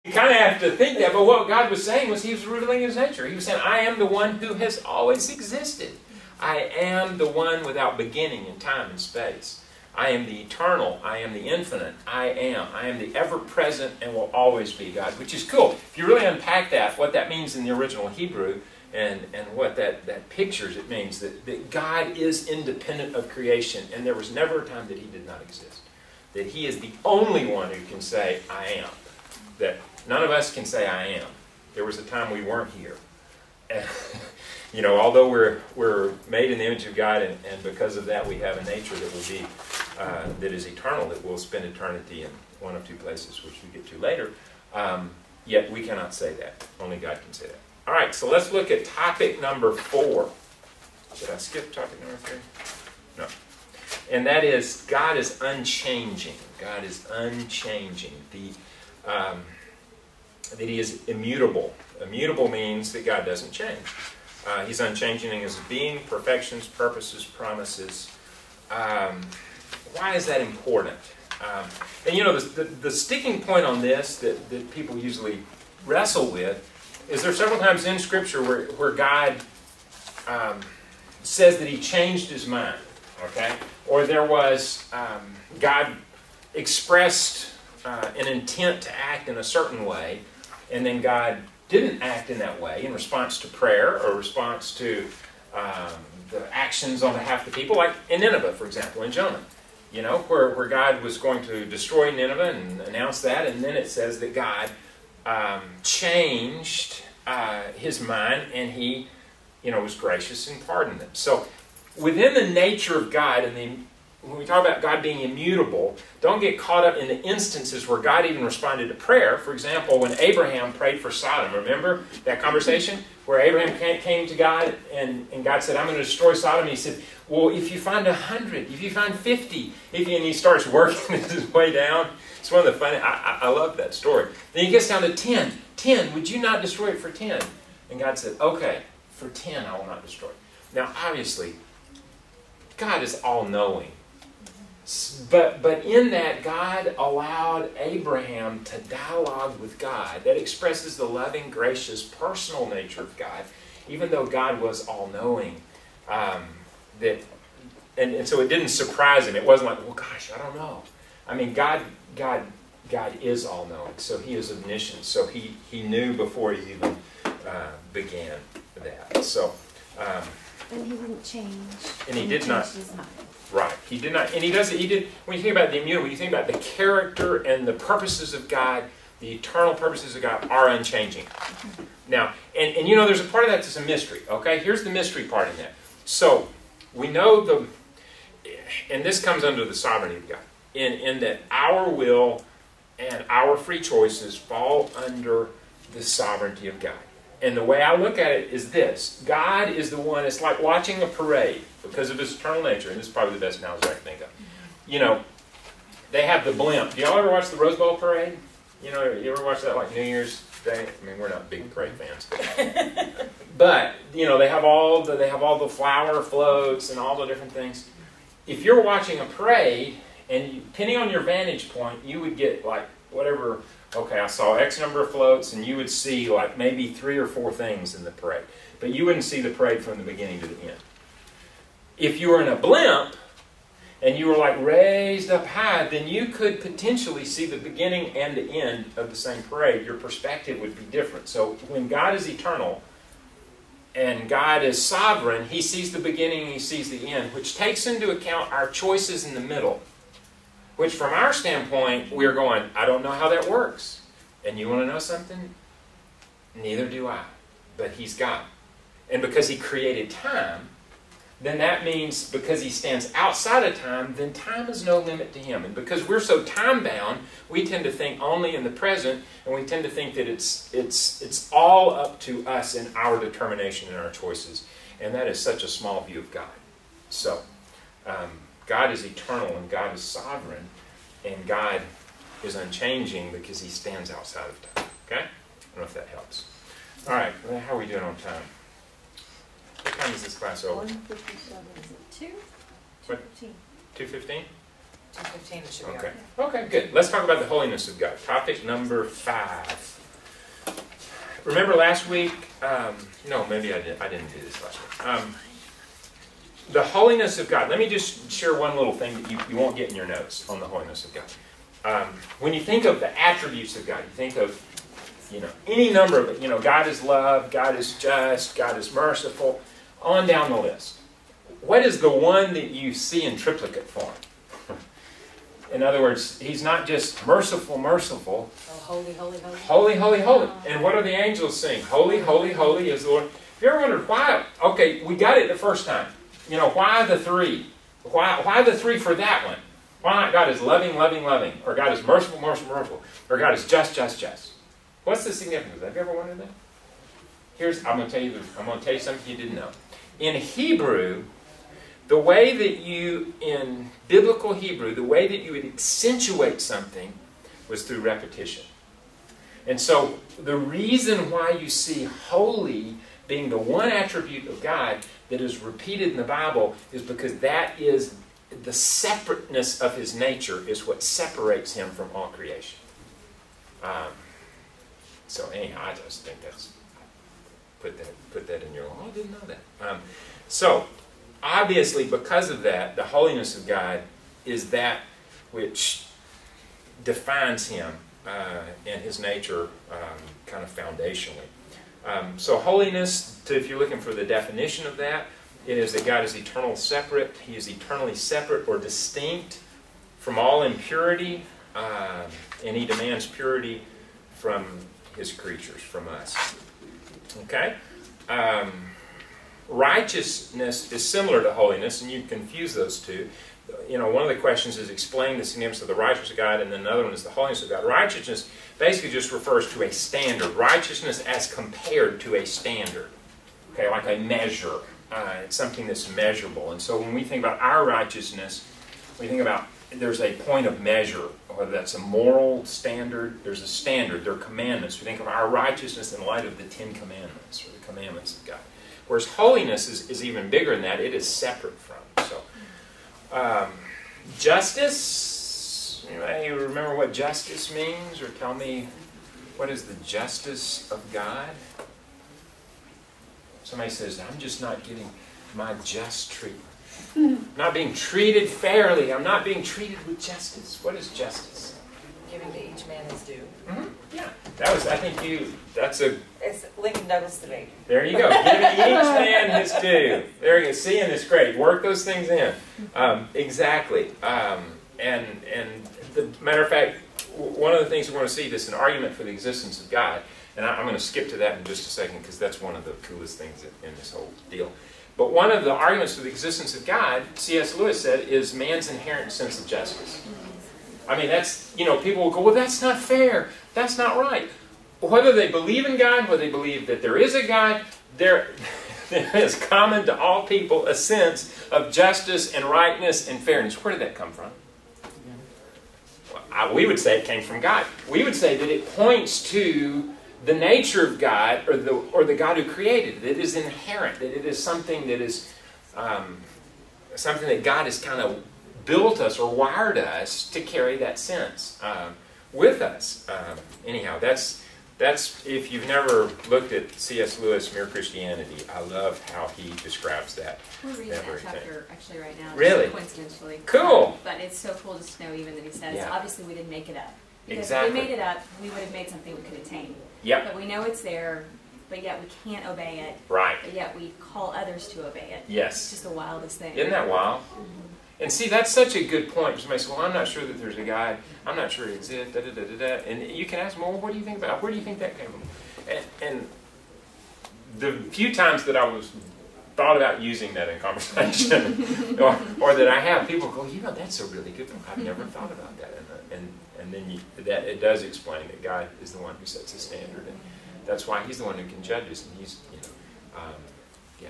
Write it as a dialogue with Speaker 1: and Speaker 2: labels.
Speaker 1: You kind of have to think that, but what God was saying was He was revealing His nature. He was saying, I am the one who has always existed. I am the one without beginning in time and space. I am the eternal. I am the infinite. I am the ever-present and will always be God, which is cool. If you really unpack that, what that means in the original Hebrew and what that pictures, it means that God is independent of creation, and there was never a time that He did not exist. That He is the only one who can say, I am. That none of us can say, I am. There was a time we weren't here. And, you know, although we're made in the image of God, and because of that we have a nature that will be, that is eternal, that will spend eternity in one of two places, which we get to later, yet we cannot say that. Only God can say that. All right, so let's look at topic number 4. Did I skip topic number 3? No. And that is, God is unchanging. God is unchanging. That He is immutable. Immutable means that God doesn't change. He's unchanging in His being, perfections, purposes, promises. Why is that important? And you know, the sticking point on this that people usually wrestle with is there are several times in Scripture where God says that He changed His mind. Okay? Or there was, God expressed an intent to act in a certain way, and then God didn't act in that way in response to prayer or response to the actions on behalf of the people, like in Nineveh, for example, in Jonah. You know, where God was going to destroy Nineveh and announce that, and then it says that God changed His mind, and He, you know, was gracious and pardoned them. So, within the nature of God, and when we talk about God being immutable, don't get caught up in the instances where God even responded to prayer. For example, when Abraham prayed for Sodom, remember that conversation? Where Abraham came to God and God said, I'm going to destroy Sodom. And He said, well, if you find 100, if you find 50, and He starts working his way down. It's one of the funny, I love that story. Then He gets down to 10. 10, would you not destroy it for 10? And God said, okay, for 10 I will not destroy it. Now, obviously, God is all-knowing. But in that, God allowed Abraham to dialogue with God. That expresses the loving, gracious, personal nature of God, even though God was all-knowing. And so it didn't surprise him. It wasn't like, well, gosh, I don't know. I mean, God is all-knowing, so He is omniscient. So He knew before He even began that. So.
Speaker 2: And He didn't change.
Speaker 1: And He did not.
Speaker 2: His mind.
Speaker 1: Right. He did not. And He doesn't. He did. When you think about the immutable, you think about the character and the purposes of God. The eternal purposes of God are unchanging. Now, and you know, there's a part of that that's a mystery. Okay. Here's the mystery part in that. So we know and this comes under the sovereignty of God. In that our will and our free choices fall under the sovereignty of God. And the way I look at it is this. God is the one, it's like watching a parade because of His eternal nature, and this is probably the best analogy I can think of. You know, they have the blimp. Do y'all ever watch the Rose Bowl parade? You know, you ever watch that like New Year's Day? I mean, we're not big parade fans. But, you know, they have all the flower floats and all the different things. If you're watching a parade, and depending on your vantage point, you would get like whatever, okay, I saw X number of floats, and you would see like maybe 3 or 4 things in the parade. But you wouldn't see the parade from the beginning to the end. If you were in a blimp, and you were like raised up high, then you could potentially see the beginning and the end of the same parade. Your perspective would be different. So when God is eternal, and God is sovereign, He sees the beginning and He sees the end, which takes into account our choices in the middle. Which from our standpoint, we're going, I don't know how that works. And you want to know something? Neither do I. But He's God. And because He created time, then that means because He stands outside of time, then time is no limit to Him. And because we're so time-bound, we tend to think only in the present, and we tend to think that it's all up to us in our determination and our choices. And that is such a small view of God. So, God is eternal and God is sovereign, and God is unchanging because He stands outside of time. Okay? I don't know if that helps. All right, well, how are we doing on time? What time is this class over?
Speaker 2: 1:57. Is it 2? 2:15.
Speaker 1: 2:15?
Speaker 3: 2:15 it should be
Speaker 1: Okay.
Speaker 3: on.
Speaker 1: Okay, good. Let's talk about the holiness of God. Topic number 5. remember last week? No, maybe I didn't do this last week. The holiness of God. Let me just share one little thing that you won't get in your notes on the holiness of God. When you think of the attributes of God, you think of any number of it. God is love, God is just, God is merciful, on down the list. What is the one that you see in triplicate form? In other words, He's not just merciful, merciful.
Speaker 3: Oh, holy, holy, holy.
Speaker 1: Holy, holy, holy. And what do the angels sing? Holy, holy, holy is the Lord. Have you ever wondered why? Okay, we got it the first time. Why the three? Why the three for that one? Why not God is loving, loving, loving? Or God is merciful, merciful, merciful? Or God is just, just, just? What's the significance of that? Have you ever wondered that? I'm going to tell you something you didn't know. In Hebrew, the way that in biblical Hebrew, the way that you would accentuate something was through repetition. And so the reason why you see holy being the one attribute of God that is repeated in the Bible is because that is the separateness of His nature is what separates Him from all creation. So anyhow, I just think that's put that in your I didn't know that. So obviously, because of that, the holiness of God is that which defines Him and His nature kind of foundationally. So holiness, if you're looking for the definition of that, it is that God is eternally separate. He is eternally separate or distinct from all impurity, and He demands purity from His creatures, from us. Okay? Righteousness is similar to holiness, and you confuse those two. One of the questions is explain the significance of the righteousness of God, and then another one is the holiness of God. Righteousness basically just refers to a standard. Righteousness as compared to a standard. Okay, like a measure. It's something that's measurable. And so when we think about our righteousness, we think about there's a point of measure, whether that's a moral standard, there's a standard, there are commandments. We think of our righteousness in light of the 10 Commandments, or the commandments of God. Whereas holiness is even bigger than that. It is separate from. So, justice, anybody remember what justice means? Or tell me, what is the justice of God? Somebody says, I'm just not getting my just treatment. Not being treated fairly. I'm not being treated with justice. What is justice?
Speaker 3: Giving to each man his due.
Speaker 1: Mm-hmm. Yeah. That was, I think that's a...
Speaker 3: It's Lincoln Douglas debate.
Speaker 1: There you go. Giving each man his due. There you go. Seeing is great. Work those things in. Exactly. And the matter of fact, one of the things we want to see, this is an argument for the existence of God. And I'm going to skip to that in just a second because that's one of the coolest things in this whole deal. But one of the arguments for the existence of God, C.S. Lewis said, is man's inherent sense of justice. I mean, that's, people will go, well, that's not fair. That's not right. Whether they believe in God, whether they believe that there is a God, there is common to all people a sense of justice and rightness and fairness. Where did that come from? Well, we would say it came from God. We would say that it points to the nature of God, or the God who created it. It is inherent, that it is something that is something that God has kind of built us or wired us to carry that sense with us. Anyhow, that's if you've never looked at C.S. Lewis' Mere Christianity, I love how he describes that.
Speaker 2: We're reading that chapter actually right now.
Speaker 1: Really?
Speaker 2: Coincidentally.
Speaker 1: Cool.
Speaker 2: But it's so cool just to know even that he says,
Speaker 1: Yeah.
Speaker 2: obviously we didn't make it up. Because
Speaker 1: Exactly.
Speaker 2: if we made it up, we would have made something we could attain.
Speaker 1: Yep.
Speaker 2: But we know it's there, but yet we can't obey it.
Speaker 1: Right.
Speaker 2: But yet we call others to obey it.
Speaker 1: Yes.
Speaker 2: It's just the wildest thing.
Speaker 1: Isn't that wild? Mm-hmm. And see, that's such a good point. Somebody says, well, I'm not sure that there's a God. I'm not sure it exists. Da, da, da, da, da. And you can ask them, well, what do you think about it? Where do you think that came from? And the few times that I was thought about using that in conversation, or that I have, people go, that's a really good one. I've never thought about that. And then that it does explain that God is the one who sets the standard, and that's why He's the one who can judge us. And He's, yeah.